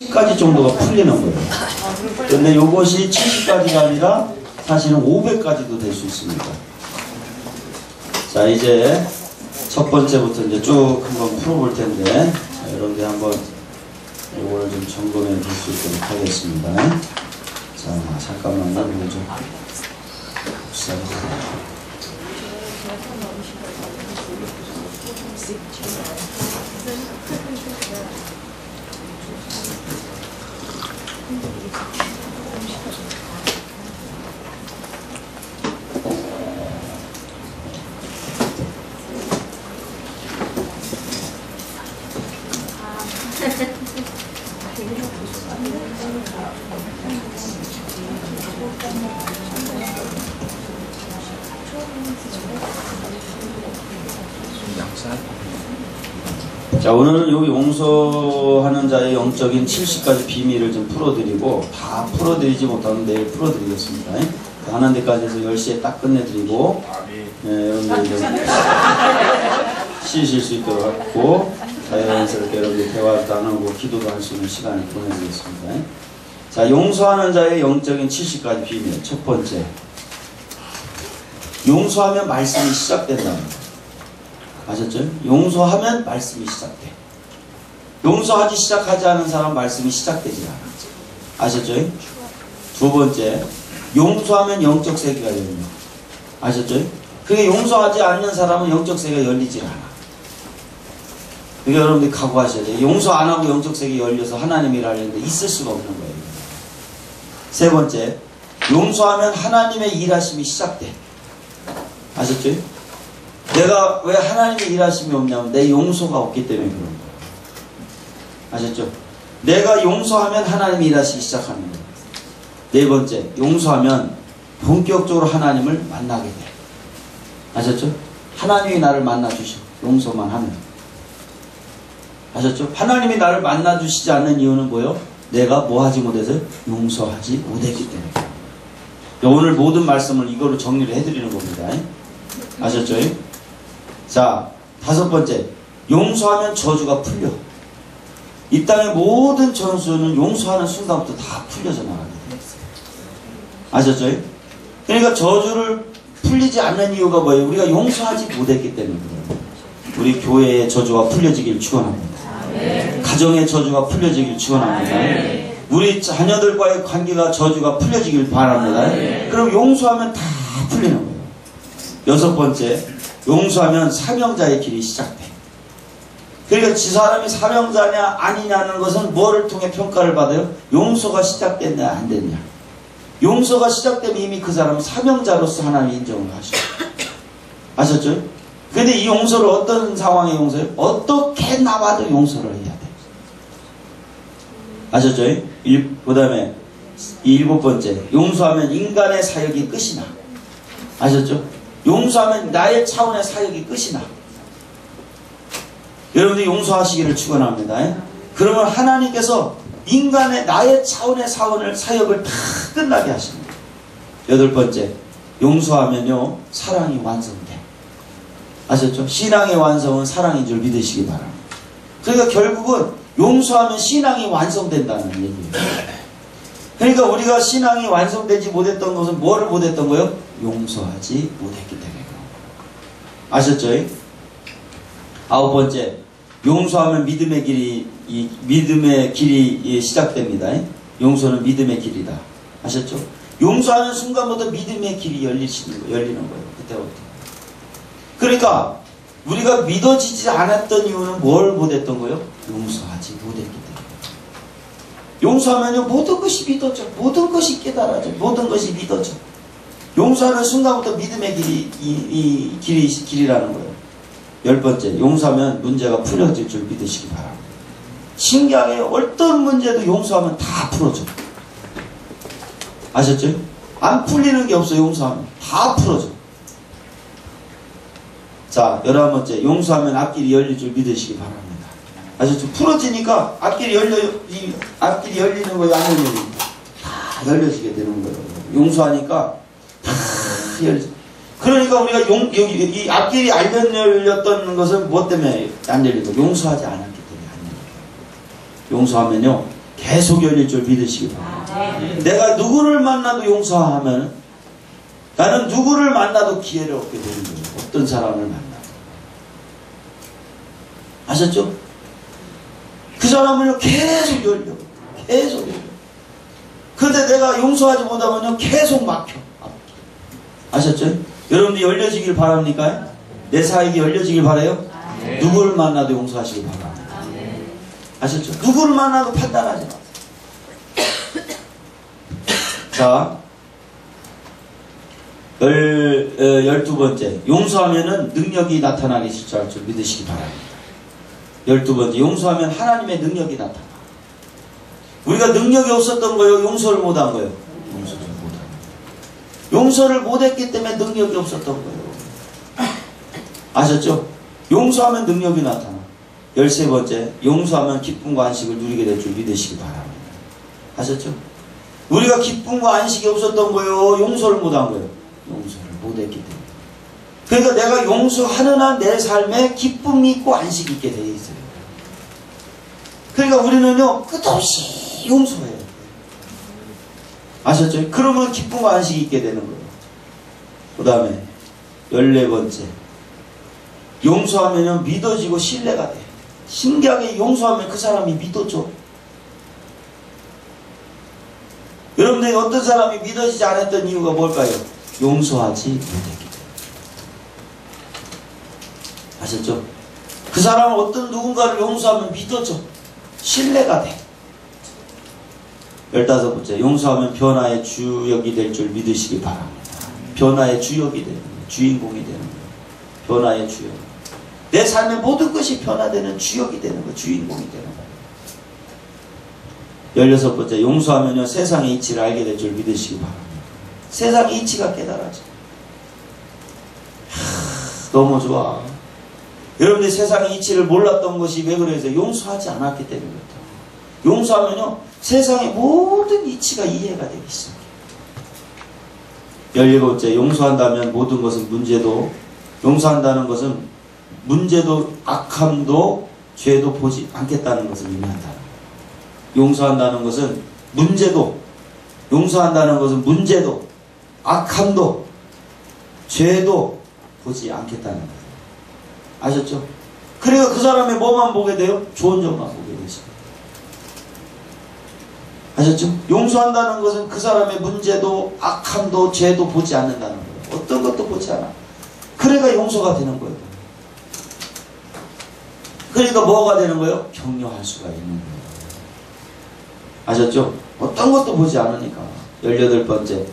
70가지 정도가 풀리는 거예요. 근데 이것이 70가지가 아니라 사실은 500가지도 될 수 있습니다. 자, 이제 첫 번째부터 이제 쭉 한번 풀어볼 텐데, 자, 여러분들 한번 이거를 좀 점검해 볼 수 있도록 하겠습니다. 자, 잠깐만요. 이거 좀 봅시다. 자, 오늘은 요 용서하는 자의 영적인 70가지 비밀을 좀 풀어드리고, 다 풀어드리지 못하면 내일 풀어드리겠습니다. 하는 데까지 해서 10시에 딱 끝내드리고, 여러분들 쉬실 수 있도록 하고, 자연스럽게 여러분들 대화도 안 하고 기도도 할 수 있는 시간을 보내드리겠습니다. 자, 용서하는 자의 영적인 70가지 비밀. 첫 번째, 용서하면 말씀이 시작된답니다. 아셨죠? 용서하면 말씀이 시작돼. 용서하지 시작하지 않은 사람 말씀이 시작되지 않아. 아셨죠? 두 번째, 용서하면 영적 세계가 열려. 아셨죠? 그게 용서하지 않는 사람은 영적 세계가 열리지 않아. 그게 여러분들이 각오하셔야 돼요. 용서 안 하고 영적 세계 열려서 하나님 일하려는데 있을 수가 없는 거예요. 세 번째, 용서하면 하나님의 일하심이 시작돼. 아셨죠? 내가 왜 하나님의 일하심이 없냐면 내 용서가 없기 때문에 그런 거예요. 아셨죠? 내가 용서하면 하나님이 일하시기 시작하는 거예요. 네 번째, 용서하면 본격적으로 하나님을 만나게 돼. 아셨죠? 하나님이 나를 만나주셔. 용서만 하면. 아셨죠? 하나님이 나를 만나주시지 않는 이유는 뭐예요? 내가 뭐 하지 못해서 용서하지 못했기 때문에. 오늘 모든 말씀을 이거로 정리를 해드리는 겁니다. 아셨죠? 자, 다섯 번째, 용서하면 저주가 풀려. 이 땅의 모든 저주는 용서하는 순간부터 다 풀려져 나가게 돼요. 아셨죠? 그러니까 저주를 풀리지 않는 이유가 뭐예요? 우리가 용서하지 못했기 때문에 그래요. 우리 교회의 저주가 풀려지길 축원합니다. 가정의 저주가 풀려지길 축원합니다. 우리 자녀들과의 관계가 저주가 풀려지길 바랍니다. 그럼 용서하면 다 풀리는 거예요. 여섯 번째, 용서하면 사명자의 길이 시작돼. 그러니까 지 사람이 사명자냐 아니냐는 것은 뭐를 통해 평가를 받아요? 용서가 시작됐냐 안 됐냐. 용서가 시작되면 이미 그 사람은 사명자로서 하나님이 인정을 하시죠. 아셨죠? 근데 이 용서를 어떤 상황에 용서해요? 어떻게 나와도 용서를 해야 돼. 아셨죠? 그 다음에 일곱 번째, 용서하면 인간의 사역이 끝이 나. 아셨죠? 용서하면 나의 차원의 사역이 끝이 나. 여러분들 용서하시기를 축원합니다. 그러면 하나님께서 인간의 나의 차원의 사역을 다 끝나게 하십니다. 여덟 번째, 용서하면요 사랑이 완성돼. 아셨죠? 신앙의 완성은 사랑인 줄 믿으시기 바랍니다. 그러니까 결국은 용서하면 신앙이 완성된다는 얘기예요. 그러니까 우리가 신앙이 완성되지 못했던 것은 뭐를 못했던 거예요? 용서하지 못했기 때문에 그런 거예요. 아셨죠? 아홉 번째, 용서하면 믿음의 길이 시작됩니다. 용서는 믿음의 길이다. 아셨죠? 용서하는 순간부터 믿음의 길이 열리는 거예요. 그때부터. 그러니까 우리가 믿어지지 않았던 이유는 뭘 못했던 거예요? 용서하지 못했기 때문에. 용서하면요 모든 것이 믿어져. 모든 것이 깨달아져. 모든 것이 믿어져. 용서하는 순간부터 믿음의 길이라는 거예요. 열 번째, 용서하면 문제가 풀어질 줄 믿으시기 바랍니다. 신기하게 어떤 문제도 용서하면 다 풀어져. 아셨죠? 안 풀리는 게 없어요. 용서하면 다 풀어져. 자, 11번째, 용서하면 앞길이 열릴 줄 믿으시기 바랍니다. 아셨죠? 풀어지니까 앞길이 열리는 거예요? 안 열리는 거예요? 다 열려지게 되는 거예요. 용서하니까 다 열려져. 그러니까 우리가 이 앞길이 안 열렸던 것은 무엇 때문에 안 열리고? 용서하지 않았기 때문에 안 열려요. 용서하면요 계속 열릴 줄 믿으시기 바랍니다. 내가 누구를 만나도 용서하면 나는 누구를 만나도 기회를 얻게 되는 거예요. 어떤 사람을 만나도. 아셨죠? 그 사람은요 계속 열려. 계속 열려. 그런데 내가 용서하지 못하면요 계속 막혀. 아셨죠? 여러분들 열려지길 바랍니까? 내 사역이 열려지길 바라요? 네. 누구를 만나도 용서하시길 바랍니다. 네. 아셨죠? 누구를 만나도 판단하지 마세요. 자, 12번째. 용서하면은 능력이 나타나기 시작할 줄 믿으시기 바랍니다. 12번째. 용서하면 하나님의 능력이 나타나. 우리가 능력이 없었던 거예요? 용서를 못한 거예요? 용서를 못한 거예요. 용서를 못했기 때문에 능력이 없었던 거예요. 아셨죠? 용서하면 능력이 나타나. 13번째. 용서하면 기쁨과 안식을 누리게 될 줄 믿으시기 바랍니다. 아셨죠? 우리가 기쁨과 안식이 없었던 거예요? 용서를 못한 거예요? 용서를 못했기 때문에. 그러니까 내가 용서하는 한 내 삶에 기쁨이 있고 안식이 있게 되어 있어요. 그러니까 우리는요 끝없이 용서해요. 아셨죠? 그러면 기쁨과 안식이 있게 되는 거예요. 그 다음에 14번째. 용서하면 믿어지고 신뢰가 돼. 신기하게 용서하면 그 사람이 믿어져. 여러분들이 어떤 사람이 믿어지지 않았던 이유가 뭘까요? 용서하지 못했기 때문에. 아셨죠? 그 사람은 어떤 누군가를 용서하면 믿어져. 신뢰가 돼. 15번째. 용서하면 변화의 주역이 될 줄 믿으시기 바랍니다. 변화의 주역이 되는 거예요. 주인공이 되는 거예요. 변화의 주역. 내 삶의 모든 것이 변화되는 주역이 되는 거예요. 주인공이 되는 거예요. 16번째. 용서하면요 세상의 이치를 알게 될 줄 믿으시기 바랍니다. 세상의 이치가 깨달아져. 너무 좋아. 여러분들이 세상의 이치를 몰랐던 것이 왜 그래서 용서하지 않았기 때문입니다. 용서하면요 세상의 모든 이치가 이해가 되기 시작해요. 17번째. 용서한다면 모든 것은 문제도, 용서한다는 것은 문제도 악함도 죄도 보지 않겠다는 것을 의미한다. 용서한다는 것은 문제도, 용서한다는 것은 문제도 악함도 죄도 보지 않겠다는 거예요. 아셨죠? 그러니까 그 사람의 뭐만 보게 돼요? 좋은 점만 보게 되죠. 아셨죠? 용서한다는 것은 그 사람의 문제도 악함도 죄도 보지 않는다는 거예요. 어떤 것도 보지 않아. 그러니까 용서가 되는 거예요. 그러니까 뭐가 되는 거예요? 격려할 수가 있는 거예요. 아셨죠? 어떤 것도 보지 않으니까. 18번째.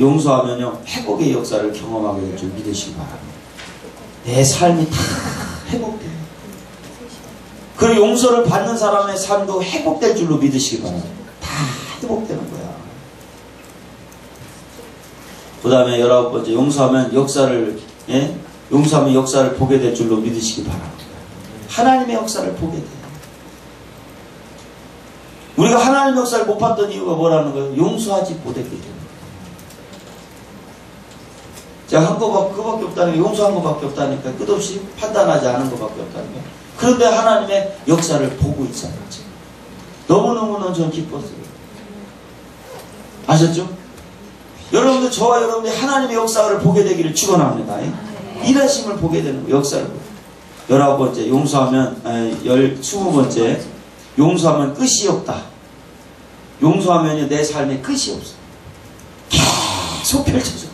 용서하면요 회복의 역사를 경험하게 될 줄 믿으시기 바랍니다. 내 삶이 다 회복돼요. 그리고 용서를 받는 사람의 삶도 회복될 줄로 믿으시기 바랍니다. 다 회복되는 거야. 그 다음에 19번째. 용서하면 역사를 보게 될 줄로 믿으시기 바랍니다. 하나님의 역사를 보게 돼요. 우리가 하나님의 역사를 못 봤던 이유가 뭐라는 거예요? 용서하지 못했기 때문에. 제가 그거밖에 없다는 게 용서한 것밖에 없다니까. 끝없이 판단하지 않은 것밖에 없다니까. 그런데 하나님의 역사를 보고 있잖아요. 너무너무 저는 기뻤어요. 아셨죠? 여러분들, 저와 여러분들이 하나님의 역사를 보게 되기를 축원합니다. 일하심을 보게 되는 거예요. 역사를. 19번째. 용서하면 20번째. 용서하면 끝이 없다. 용서하면 내 삶에 끝이 없어. 계속 펼쳐져.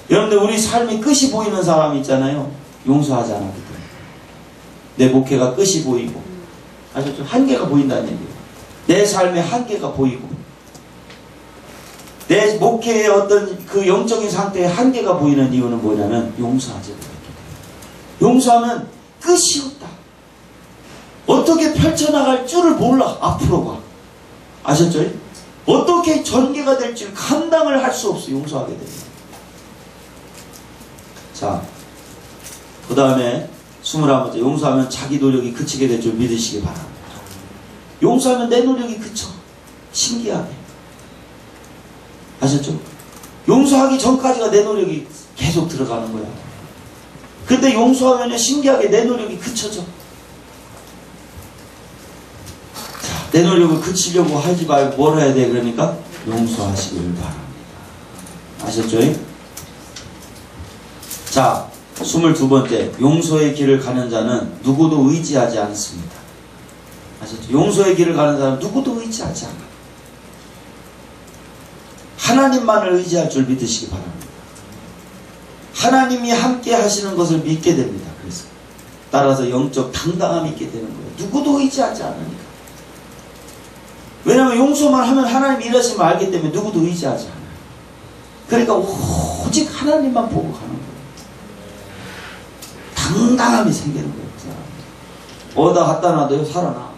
여러분들, 우리 삶이 끝이 보이는 사람이 있잖아요. 용서하지 않았기 때문에. 내 목회가 끝이 보이고, 아셨죠? 한계가 보인다는 얘기예요. 내 삶의 한계가 보이고, 내 목회의 어떤 그 영적인 상태의 한계가 보이는 이유는 뭐냐면 용서하지 못했기 때문에. 용서하면 끝이 없다. 어떻게 펼쳐나갈 줄을 몰라. 앞으로가. 아셨죠? 어떻게 전개가 될지 감당을 할 수 없어. 용서하게 됩니다. 자, 그 다음에 21번째. 용서하면 자기 노력이 그치게 될 줄 믿으시기 바랍니다. 용서하면 내 노력이 그쳐. 신기하게. 아셨죠? 용서하기 전까지가 내 노력이 계속 들어가는 거야. 근데 용서하면 신기하게 내 노력이 그쳐져. 내 노력을 그치려고 하지 말고 뭘 해야 돼? 그러니까 용서하시길 바랍니다. 아셨죠? 자, 22번째. 용서의 길을 가는 자는 누구도 의지하지 않습니다. 아셨죠? 용서의 길을 가는 자는 누구도 의지하지 않아요. 하나님만을 의지할 줄 믿으시기 바랍니다. 하나님이 함께 하시는 것을 믿게 됩니다. 그래서 따라서 영적 당당함이 있게 되는 거예요. 누구도 의지하지 않으니까. 왜냐하면 용서만 하면 하나님이 일하시면 알기 때문에 누구도 의지하지 않아요. 그러니까 오직 하나님만 보고 가는 거예요. 당당함이 생기는 거예요. 그 사람. 어디다 갖다 놔둬요? 살아나.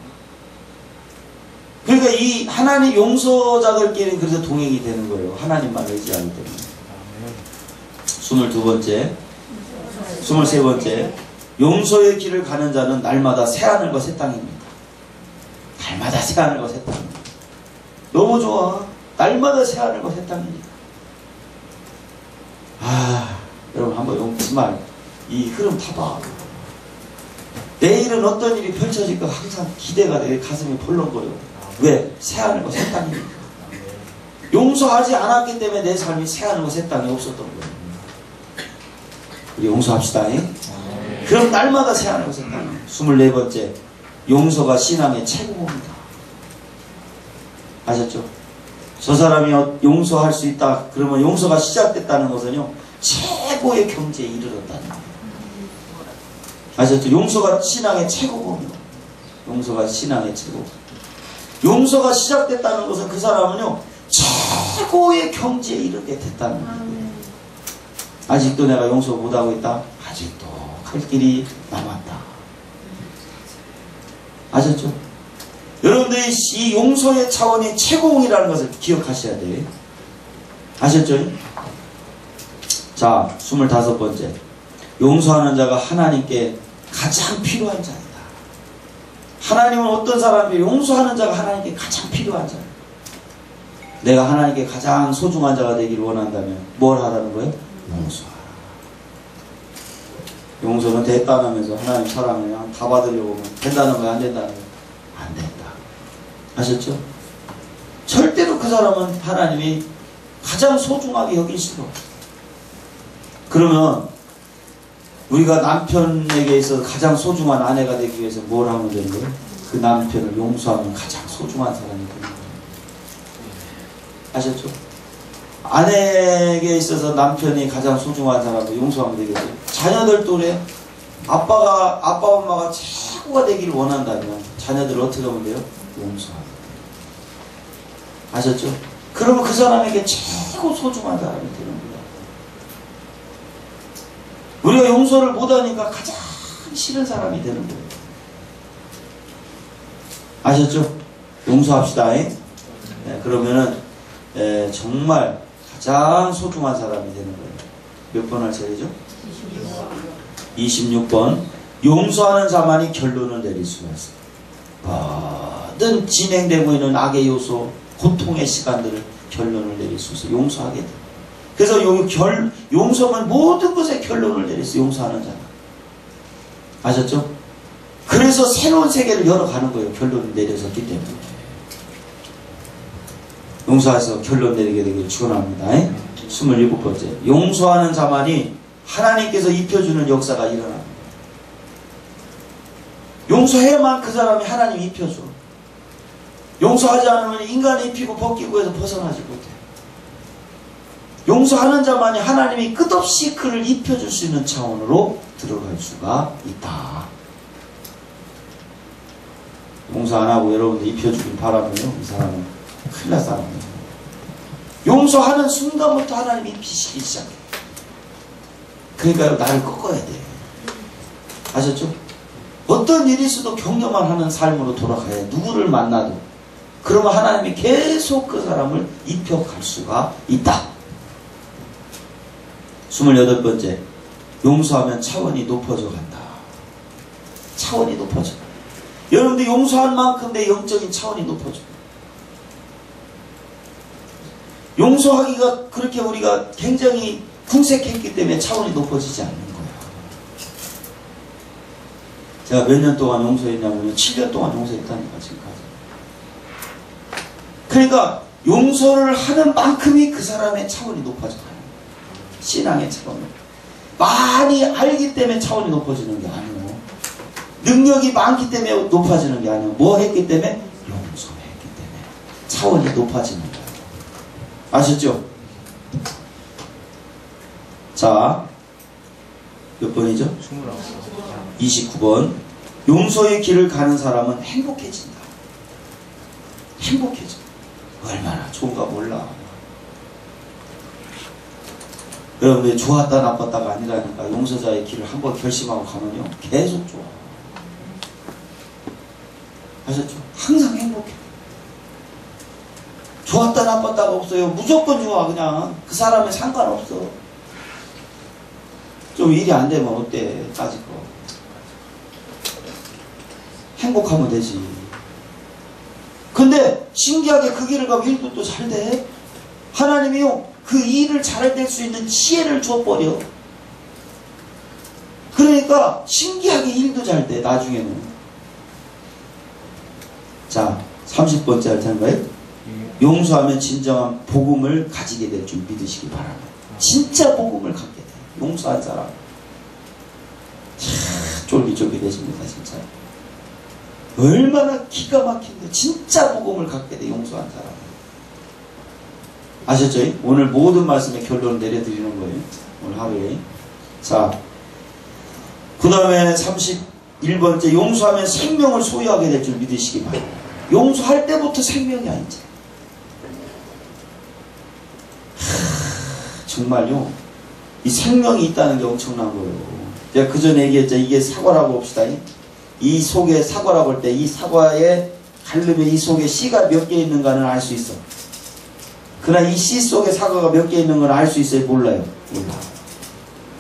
그러니까 이 하나님 용서자들끼리는 그래서 동행이 되는 거예요. 하나님만 의지하기 때문에. 22번째, 23번째. 용서의 길을 가는 자는 날마다 새하늘과 새 땅입니다. 날마다 새하늘과 새 땅입니다. 너무 좋아. 날마다 새하늘과 새 땅이니까. 여러분 한번 정말 이 흐름 타봐. 내일은 어떤 일이 펼쳐질까 항상 기대가 돼. 가슴이 벌렁거려. 왜? 새하늘과 새 땅이니까. 용서하지 않았기 때문에 내 삶이 새하늘과 새 땅이 없었던 거예요. 우리 용서합시다. 그럼 날마다 새하늘과 새 땅. 24번째. 용서가 신앙의 최고입니다. 아셨죠? 저 사람이 용서할 수 있다. 그러면 용서가 시작됐다는 것은요, 최고의 경지에 이르렀다는 거예요. 아셨죠? 용서가 신앙의 최고입니다. 용서가 신앙의 최고. 용서가 시작됐다는 것은 그 사람은요, 최고의 경지에 이르게 됐다는 거예요. 아직도 내가 용서 못하고 있다? 아직도 갈 길이 남았다. 아셨죠? 여러분들이 이 용서의 차원이 최고이라는 것을 기억하셔야 돼요. 아셨죠? 자, 25번째. 용서하는 자가 하나님께 가장 필요한 자이다. 하나님은 어떤 사람이 용서하는 자가 하나님께 가장 필요한 자예요. 내가 하나님께 가장 소중한 자가 되기를 원한다면 뭘 하라는 거예요? 용서하라. 용서는 대단하면서 하나님 사랑을 그냥 다 받으려고 하면 된다는 거야? 안 된다는 거야? 안 된다. 아셨죠? 절대로 그 사람은 하나님이 가장 소중하게 여길 수가 없어요. 그러면 우리가 남편에게 있어서 가장 소중한 아내가 되기 위해서 뭘 하면 되는 거예요? 그 남편을 용서하면 가장 소중한 사람이 되는 거예요. 아셨죠? 아내에게 있어서 남편이 가장 소중한 사람을 용서하면 되겠죠. 자녀들도 그래요. 아빠 엄마가 최고가 되기를 원한다면 자녀들을 어떻게 하면 돼요? 용서하면 돼요. 아셨죠? 그러면 그 사람에게 최고 소중한 사람이 되는 거예요. 우리가 용서를 못하니까 가장 싫은 사람이 되는 거예요. 아셨죠? 용서합시다. 네, 그러면은 정말 가장 소중한 사람이 되는 거예요. 몇 번 할 차례죠? 26번. 용서하는 자만이 결론을 내릴 수가 있어요. 모든 진행되고 있는 악의 요소, 고통의 시간들을 결론을 내릴 수 있어요. 용서하게 돼요. 그래서 용서는 모든 것에 결론을 내렸어요. 용서하는 자는. 아셨죠? 그래서 새로운 세계를 열어가는 거예요. 결론을 내렸었기 때문에. 용서해서 결론 내리게 되기를 축원합니다. 27번째. 용서하는 자만이 하나님께서 입혀주는 역사가 일어납니다. 용서해야만 그 사람이 하나님이 입혀줘. 용서하지 않으면 인간이 입히고 벗기고 해서 벗어나지 못해요. 용서하는 자만이 하나님이 끝없이 그를 입혀줄 수 있는 차원으로 들어갈 수가 있다. 용서 안 하고 여러분들 입혀주길 바라면요, 이 사람은 큰일 날 사람이에요. 용서하는 순간부터 하나님이 입히시기 시작해요. 그러니까 나를 꺾어야 돼요. 아셨죠? 어떤 일이 있어도 격려만 하는 삶으로 돌아가야 해요. 누구를 만나도. 그러면 하나님이 계속 그 사람을 입혀갈 수가 있다. 28번째. 용서하면 차원이 높아져 간다. 차원이 높아져. 여러분들 용서한 만큼 내 영적인 차원이 높아져. 용서하기가 그렇게 우리가 굉장히 궁색했기 때문에 차원이 높아지지 않는 거예요. 제가 몇 년 동안 용서했냐면 7년 동안 용서했다니까 지금까지. 그러니까 용서를 하는 만큼이 그 사람의 차원이 높아져요. 신앙의 차원. 많이 알기 때문에 차원이 높아지는 게 아니에요. 능력이 많기 때문에 높아지는 게 아니에요. 뭐 했기 때문에? 용서했기 때문에 차원이 높아지는 거예요. 아셨죠? 자, 몇 번이죠? 29번. 용서의 길을 가는 사람은 행복해진다. 행복해져. 얼마나 좋은가 몰라. 여러분들 좋았다 나빴다가 아니라니까. 용서자의 길을 한번 결심하고 가면요 계속 좋아. 아셨죠? 항상 행복해. 좋았다 나빴다가 없어요. 무조건 좋아. 그냥 그 사람에 상관없어. 좀 일이 안 되면 어때? 따질 거. 행복하면 되지. 근데 신기하게 그 길을 가면 일도 또 잘 돼. 하나님이요 그 일을 잘 될 수 있는 지혜를 줘버려. 그러니까 신기하게 일도 잘 돼. 나중에는. 자, 30번째 할 텐가요? 용서하면 진정한 복음을 가지게 될 줄 믿으시기 바랍니다. 진짜 복음을 갖게 돼. 용서한 사람 참 쫄깃쫄깃해집니다. 진짜 얼마나 기가 막힌데 진짜 복음을 갖게 돼. 용서한 사람. 아셨죠? 오늘 모든 말씀의 결론을 내려드리는 거예요. 오늘 하루에. 자, 그 다음에 31번째 용서하면 생명을 소유하게 될 줄 믿으시기 바랍니다. 용서할 때부터 생명이야 이제. 정말요 이 생명이 있다는 게 엄청난 거예요. 제가 그 전에 얘기했죠. 이게 사과라고 봅시다. 이 속에 사과라고 할 때 이 사과의 갈름에 이 속에 씨가 몇 개 있는가는 알 수 있어. 그러나 이 씨 속에 사과가 몇 개 있는 건 알 수 있어요? 몰라요? 몰라.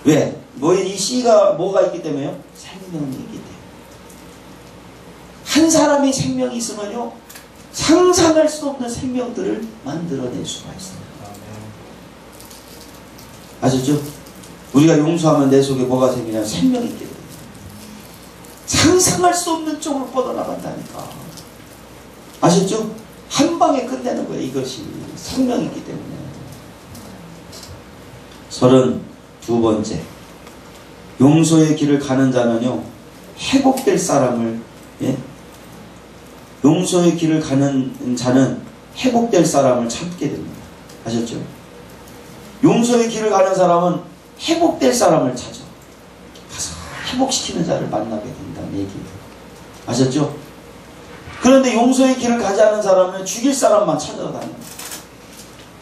왜? 뭐 이 씨가 뭐가 있기 때문에요? 생명이 있기 때문에. 한 사람이 생명이 있으면요 상상할 수 없는 생명들을 만들어낼 수가 있어요. 아셨죠? 우리가 용서하면 내 속에 뭐가 생기냐? 생명이 있기 때문에. 상상할 수 없는 쪽으로 뻗어나간다니까. 아셨죠? 한 방에 끝내는 거예요. 이것이 생명이 있기 때문에. 32번째 용서의 길을 가는 자는요 회복될 사람을 용서의 길을 가는 자는 회복될 사람을 찾게 됩니다. 아셨죠? 용서의 길을 가는 사람은 회복될 사람을 찾아. 가서 회복시키는 자를 만나게 된다는 얘기예요. 아셨죠? 그런데 용서의 길을 가지 않은 사람은 죽일 사람만 찾아다닙니다.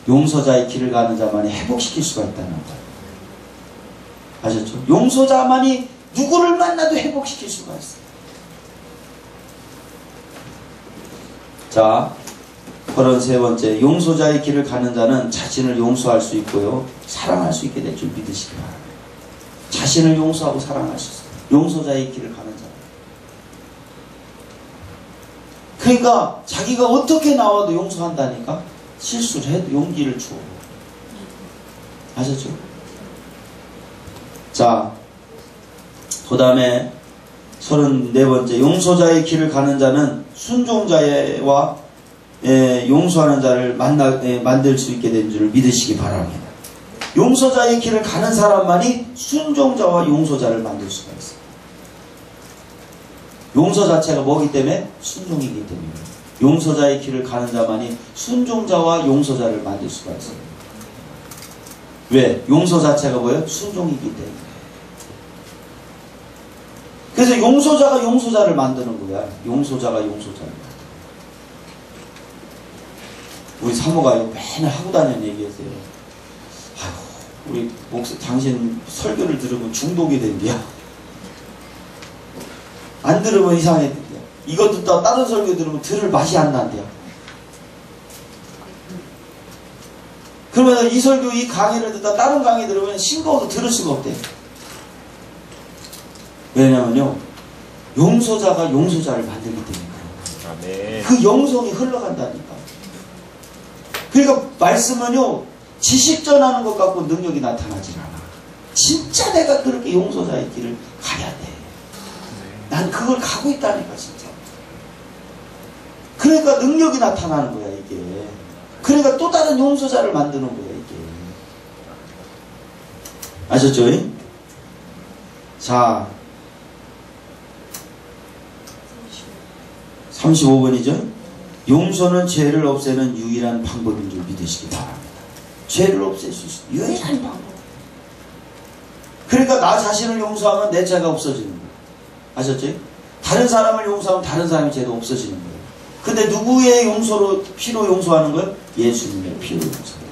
용서자의 길을 가는 자만이 회복시킬 수가 있다는 거예요. 아셨죠? 용서자만이 누구를 만나도 회복시킬 수가 있어요. 자, 33번째 용서자의 길을 가는 자는 자신을 용서할 수 있고요 사랑할 수 있게 될 줄 믿으시기 바랍니다. 자신을 용서하고 사랑할 수 있어요. 용서자의 길을 가는 자. 그러니까 자기가 어떻게 나와도 용서한다니까. 실수를 해도 용기를 줘. 아셨죠? 자, 그 다음에 34번째 용서자의 길을 가는 자는 순종자와 용서하는 자를 만들 수 있게 된 줄을 믿으시기 바랍니다. 용서자의 길을 가는 사람만이 순종자와 용서자를 만들 수가 있어요. 용서 자체가 뭐기 때문에? 순종이기 때문에. 용서자의 길을 가는 자만이 순종자와 용서자를 만들 수가 있어요. 왜? 용서 자체가 뭐예요? 순종이기 때문에. 그래서 용서자가 용서자를 만드는 거야. 용서자가 용서자를. 우리 사모가 맨날 하고 다니는 얘기였어요. 아유, 우리 당신 설교를 들으면 중독이 된대요. 안 들으면 이상해. 이거 듣다가 다른 설교 들으면 들을 맛이 안 난대요. 그러면 이 설교, 이 강의를 듣다 다른 강의 들으면 싱거워서 들을 수가 없대요. 왜냐면요, 용서자가 용서자를 만들기 때문에. 그 영성이 흘러간다니까. 그러니까 말씀은요 지식 전하는 것 갖고 능력이 나타나질 않아. 진짜 내가 그렇게 용서자의 길을 가야 돼. 난 그걸 가고 있다니까 진짜. 그러니까 능력이 나타나는 거야 이게. 그러니까 또 다른 용서자를 만드는 거예요, 이게. 아셨죠? 자, 35번이죠. 용서는 죄를 없애는 유일한 방법인 줄 믿으시기 바랍니다. 죄를 없앨 수 있는 유일한 방법. 그러니까 나 자신을 용서하면 내 죄가 없어지는 거예요. 아셨죠? 다른 사람을 용서하면 다른 사람의 죄도 없어지는 거예요. 근데 누구의 용서로, 피로 용서하는 거예요? 예수님의 피로 용서해요.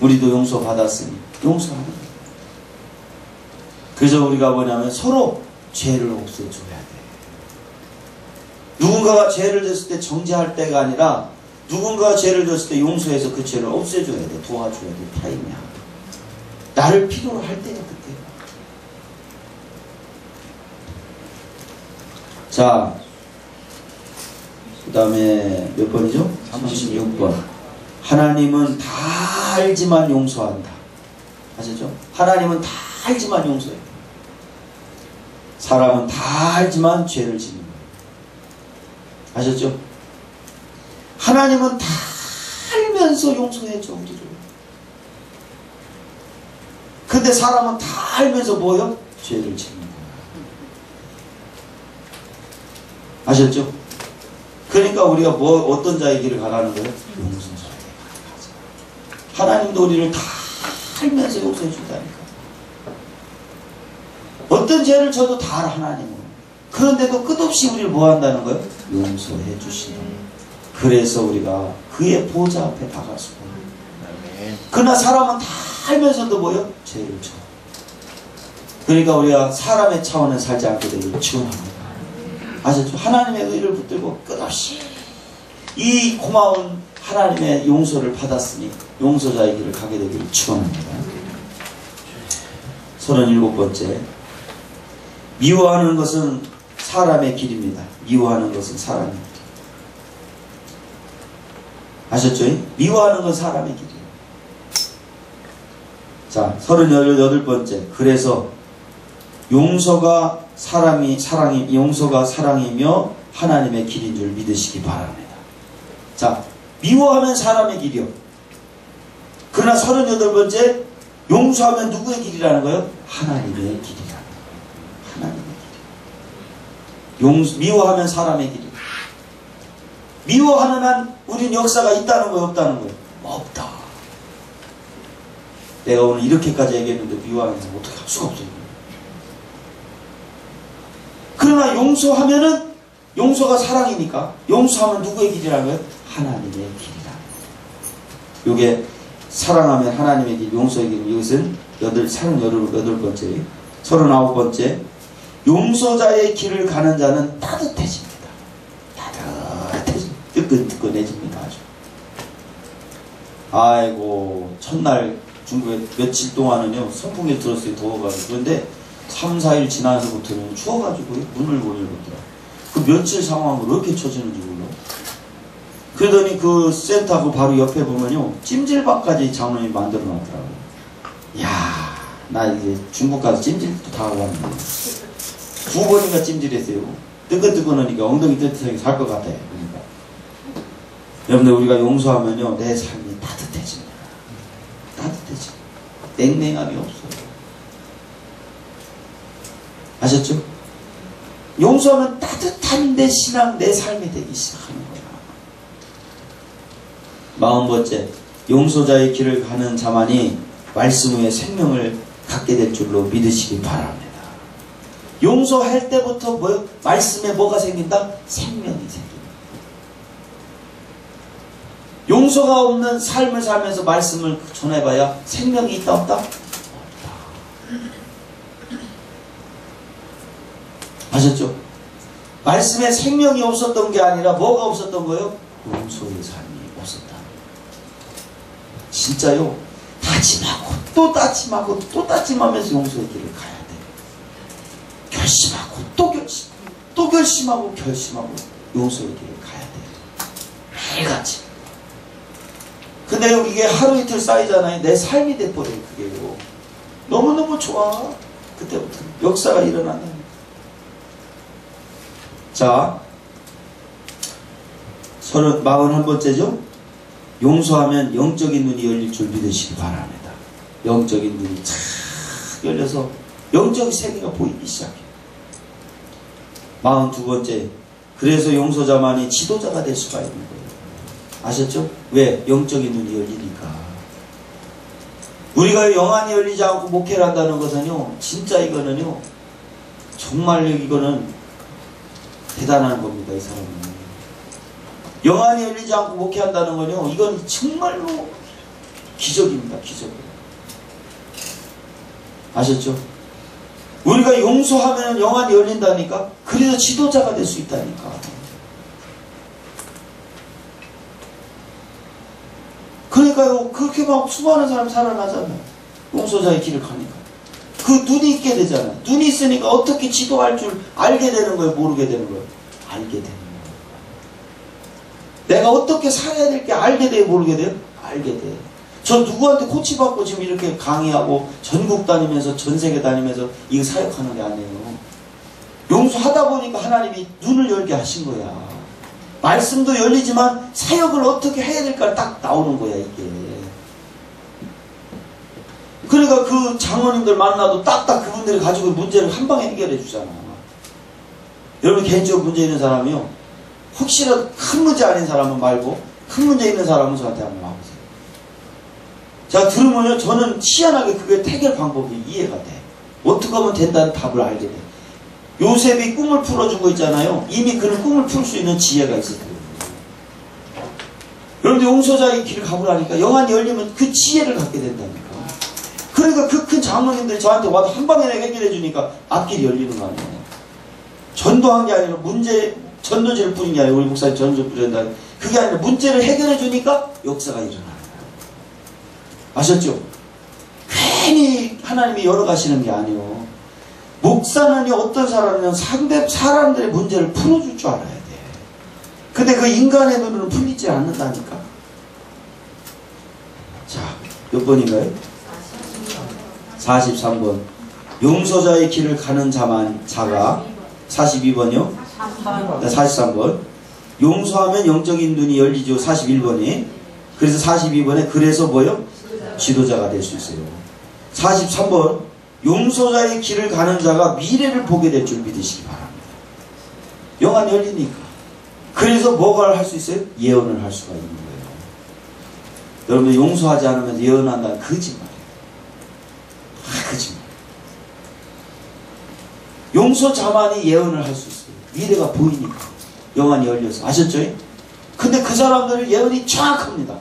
우리도 용서받았으니 용서하는 거예요. 그래서 우리가 뭐냐면 서로 죄를 없애줘야 돼. 누군가가 죄를 졌을 때 정죄할 때가 아니라 누군가가 죄를 졌을 때 용서해서 그 죄를 없애줘야 돼. 도와줘야 돼. 타임이야. 나를 필요로 할 때야, 그때. 자, 그 다음에 몇 번이죠? 36번. 하나님은 다 알지만 용서한다. 아시죠? 하나님은 다 알지만 용서해. 사람은 다 알지만 죄를 짓는 거예요. 아셨죠? 하나님은 다 알면서 용서해줘, 우리를. 근데 사람은 다 알면서 뭐요? 죄를 짓는 거예요. 아셨죠? 그러니까 우리가 어떤 자의 길을 가라는 거예요? 용서자의 길을 가자. 하나님도 우리를 다 알면서 용서해 준다니까. 어떤 죄를 져도 다 알아, 하나님은. 그런데도 끝없이 우리를 뭐 한다는 거예요? 용서해 주시는 거예요. 그래서 우리가 그의 보좌 앞에 다갈 수가 있어요. 그러나 사람은 다 알면서도 뭐요? 죄를 져. 그러니까 우리가 사람의 차원에 살지 않게 되길 축원합니다. 아셨죠? 하나님의 의를 붙들고 끝없이 이 고마운 하나님의 용서를 받았으니 용서자의 길을 가게 되기를 축원합니다. 37번째. 미워하는 것은 사람의 길입니다. 미워하는 것은 사람의 길. 아셨죠? 미워하는 건 사람의 길이에요. 자, 38번째. 그래서 용서가 사랑이며 하나님의 길인 줄 믿으시기 바랍니다. 자, 미워하면 사람의 길이요. 그러나 38번째, 용서하면 누구의 길이라는 거예요? 하나님의 길이라는 거예요. 하나님의 길. 미워하면 사람의 길이에요. 미워하는 한 우린 역사가 있다는 거예요? 없다는 거예요? 없다. 내가 오늘 이렇게까지 얘기했는데 미워하는 사람 어떻게 할 수가 없어요. 그러나 용서하면은 용서가 사랑이니까 용서하면 누구의 길이라는 거예요? 하나님의 길이라는 거예요. 이게 사랑하면 하나님의 길, 용서의 길. 이것은 38번째. 39번째. 용서자의 길을 가는 자는 따뜻해집니다. 따뜻해집니다. 뜨끈뜨끈해집니다. 아주. 아이고, 첫날 중국에 며칠 동안은요, 선풍기 들었어요. 더워가지고. 그런데 3, 4일 지나서부터는 추워가지고 문을 못 열었더라. 그 며칠 상황으로 왜 이렇게 처지는지 몰라. 그러더니 그 센터 그 바로 옆에 보면요, 찜질방까지 장로님이 만들어 놨더라고요. 이야, 나 이제 중국 가서 찜질도 다 하고 왔는데 2번인가 찜질했어요. 뜨끈뜨끈하니까 엉덩이 뜨뜻하게 살 것 같아요. 그러니까. 여러분들, 우리가 용서하면요, 내 삶이 따뜻해집니다. 따뜻해집니다. 냉랭함이 없어요. 아셨죠? 용서하면 따뜻한 내 신앙, 내 삶이 되기 시작하는 거야. 40번째. 용서자의 길을 가는 자만이 말씀 후에 생명을 갖게 될 줄로 믿으시기 바랍니다. 용서할 때부터 말씀에 뭐가 생긴다? 생명이 생깁니다. 용서가 없는 삶을 살면서 말씀을 전해봐야 생명이 있다 없다? 없다. 아셨죠? 말씀에 생명이 없었던 게 아니라 뭐가 없었던 거예요? 용서의 삶이 없었다. 진짜요? 다짐하고 또 다짐하고 또 다짐하면서 용서의 길을 가야 돼. 결심하고 또 결심하고 또 결심하고 결심하고 용서의 길을 가야 돼. 매일같이. 근데 이게 하루 이틀 쌓이잖아요. 내 삶이 돼버려요. 그게요. 너무너무 좋아. 그때부터 역사가 일어난다. 자, 41번째죠? 용서하면 영적인 눈이 열릴 줄 믿으시기 바랍니다. 영적인 눈이 착 열려서 영적인 세계가 보이기 시작해요. 42번째, 그래서 용서자만이 지도자가 될 수가 있는 거예요. 아셨죠? 왜? 영적인 눈이 열리니까. 우리가 영안이 열리지 않고 목회를 한다는 것은요, 진짜 이거는요, 정말 이거는 대단한 겁니다, 이 사람은. 영안이 열리지 않고 목회한다는 건요, 이건 정말로 기적입니다, 기적. 아셨죠? 우리가 용서하면 영안이 열린다니까? 그래서 지도자가 될 수 있다니까. 그러니까요, 그렇게 막 수많은 사람 살아나잖아요. 용서자의 길을 가니까. 그 눈이 있게 되잖아요. 눈이 있으니까 어떻게 지도할 줄 알게 되는 거예요? 모르게 되는 거예요? 알게 되는 거예요. 내가 어떻게 살아야 될 게 알게 돼요? 모르게 돼요? 알게 돼요. 저 누구한테 코치받고 지금 이렇게 강의하고 전국 다니면서 전 세계 다니면서 이거 사역하는 게 아니에요. 용서하다 보니까 하나님이 눈을 열게 하신 거야. 말씀도 열리지만 사역을 어떻게 해야 될까 딱 나오는 거야, 이게. 그러니까 그 장로님들 만나도 딱딱 그분들이 가지고 문제를 한 방에 해결해 주잖아. 여러분 개인적으로 문제 있는 사람이요, 혹시라도 큰 문제 아닌 사람은 말고 큰 문제 있는 사람은 저한테 한번 와보세요. 자, 들으면요, 저는 희한하게 그게 해결 방법이 이해가 돼. 어떻게 하면 된다는 답을 알게 돼. 요셉이 꿈을 풀어준 거 있잖아요. 이미 그는 꿈을 풀 수 있는 지혜가 있었어요. 여러분들 용서자의 길을 가보라니까 영안이 열리면 그 지혜를 갖게 된다니까. 그러니까 그 큰 장로님들이 저한테 와서 한 방에 해결해 주니까 앞길이 열리는 거 아니에요. 전도한 게 아니라 전도지를 뿌린 게 아니라 우리 목사님 전도지를 뿌린다. 그게 아니라 문제를 해결해 주니까 역사가 일어나는 거예요. 아셨죠? 괜히 하나님이 열어가시는 게 아니에요. 목사는 어떤 사람이면 상대 사람들의 문제를 풀어줄 줄 알아야 돼. 근데 그 인간의 눈으로는 풀리지 않는다니까. 자, 몇 번인가요? 43번. 용서자의 길을 가는 자가 42번이요? 43번. 용서하면 영적인 눈이 열리죠. 41번이. 그래서 42번에 그래서 뭐요? 지도자가 될 수 있어요. 43번. 용서자의 길을 가는 자가 미래를 보게 될 줄 믿으시기 바랍니다. 영안이 열리니까. 그래서 뭐가 할 수 있어요? 예언을 할 수가 있는 거예요. 여러분들 용서하지 않으면 예언한다는 거짓말이에요. 거짓말. 용서자만이 예언을 할 수 있어요. 미래가 보이니까. 영안이 열려서. 아셨죠? 근데 그 사람들은 예언이 정확합니다.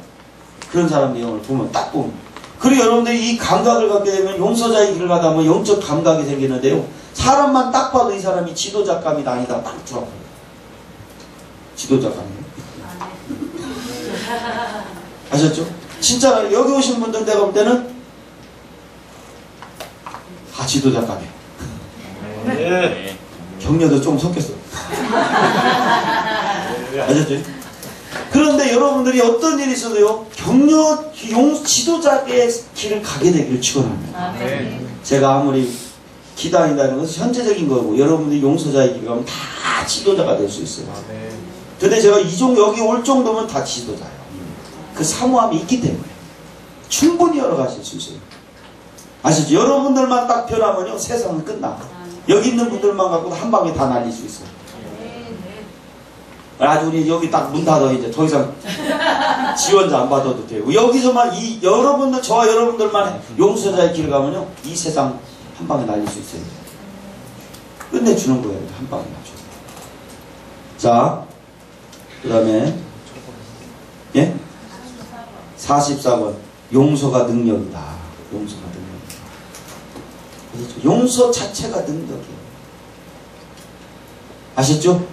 그런 사람들 예언을 보면 딱 보면. 그리고 여러분들이 이 감각을 갖게 되면 용서자의 길을 가다 보면 영적 감각이 생기는데요. 사람만 딱 봐도 이 사람이 지도자감이 아니다. 딱 들어가요. 지도자감이에요. 아셨죠? 진짜 여기 오신 분들 내가 볼 때는 지도자감이에요. 네. 격려도 좀 섞였어. 아셨죠? 그런데 여러분들이 어떤 일이 있어도요, 지도자의 길을 가게 되기를 축원합니다. 제가 아무리 기다린다는 것은 현재적인 거고, 여러분들이 용서자의 길을 가면 다 지도자가 될 수 있어요. 근데 제가 여기 올 정도면 다 지도자예요. 그 사모함이 있기 때문에 충분히 열어가실 수 있어요. 아시죠? 여러분들만 딱 변하면요, 세상은 끝나. 여기 있는 분들만 갖고도 한 방에 다 날릴 수 있어요. 아주 우리 여기 딱 문 닫아. 이제 더 이상 지원자 안 받아도 되고, 여기서만 여러분들, 저와 여러분들만 용서자의 길을 가면요, 이 세상 한 방에 날릴 수 있어요. 끝내주는 거예요. 한 방에 맞춰. 자, 그 다음에 44번. 용서가 능력이다. 용서가 능력이다. 그렇죠? 용서 자체가 능력이에요. 아셨죠?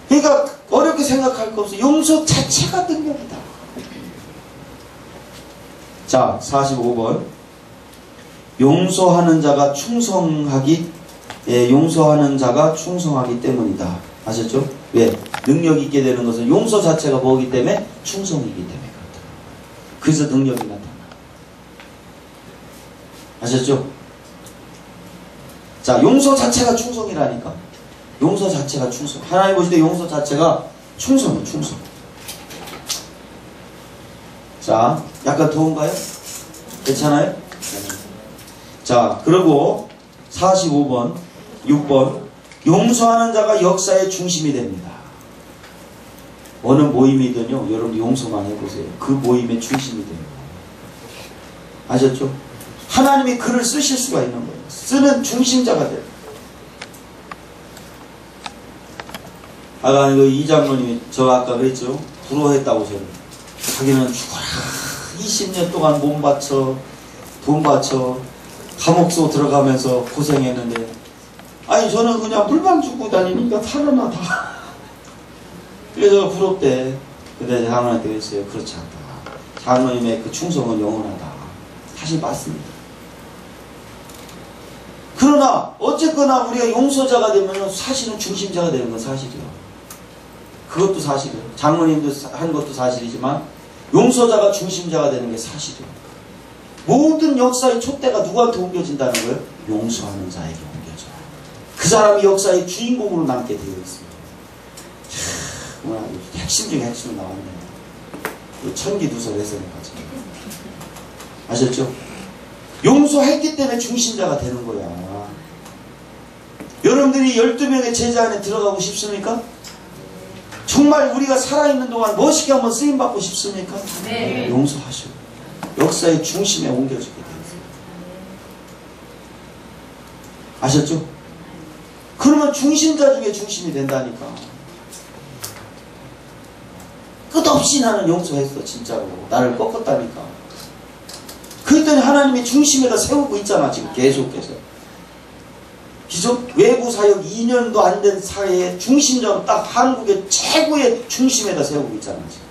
그러니까 어렵게 생각할 거 없어. 용서 자체가 능력이다. 자, 45번. 용서하는 자가 충성하기 때문이다. 아셨죠? 왜? 능력이 있게 되는 것은 용서 자체가 뭐기 때문에? 충성이기 때문에 그렇다. 그래서 능력이 나타나. 아셨죠? 자, 용서 자체가 충성이라니까. 용서 자체가 충성. 하나님 보실 때 용서 자체가 충성이에요. 충성. 자, 약간 더운가요? 괜찮아요? 자, 그리고 45번, 6번. 용서하는 자가 역사의 중심이 됩니다. 어느 모임이든요, 여러분 용서만 해보세요. 그 모임의 중심이 됩니다. 아셨죠? 하나님이 글을 쓰실 수가 있는 거예요. 쓰는 중심자가 돼요. 아까 이 장로님이 저 아까 그랬죠? 부러워했다고 저는. 자기는 죽어라 20년 동안 몸 바쳐 돈 바쳐 감옥소 들어가면서 고생했는데, 아니 저는 그냥 물방 죽고 다니니까 살아나다. 그래서 부럽대. 근데 장로님한테 그랬어요. 그렇지 않다. 장로님의 그 충성은 영원하다. 사실 맞습니다. 그러나 어쨌거나 우리가 용서자가 되면 사실은 중심자가 되는 건 사실이에요. 그것도 사실이에요. 장로님도 한 것도 사실이지만 용서자가 중심자가 되는 게 사실이에요. 모든 역사의 촛대가 누구한테 옮겨진다는 거예요? 용서하는 자에게 옮겨져요. 그 사람이 역사의 주인공으로 남게 되어 있습니다. 오늘 핵심 중에 핵심이 나왔네요. 천기두설 해석까지. 아셨죠? 용서했기 때문에 중심자가 되는 거야. 여러분들이 12명의 제자 안에 들어가고 싶습니까? 정말 우리가 살아있는 동안 멋있게 한번 쓰임받고 싶습니까? 네. 용서하시오. 역사의 중심에 옮겨지게 되었어요. 아셨죠? 그러면 중심자 중에 중심이 된다니까. 끝없이 나는 용서했어. 진짜로 나를 꺾었다니까. 그랬더니 하나님이 중심에다 세우고 있잖아. 지금 계속해서. 기존 외부 사역 2년도 안 된 사회의 중심자로 딱 한국의 최고의 중심에다 세우고 있잖아. 지금.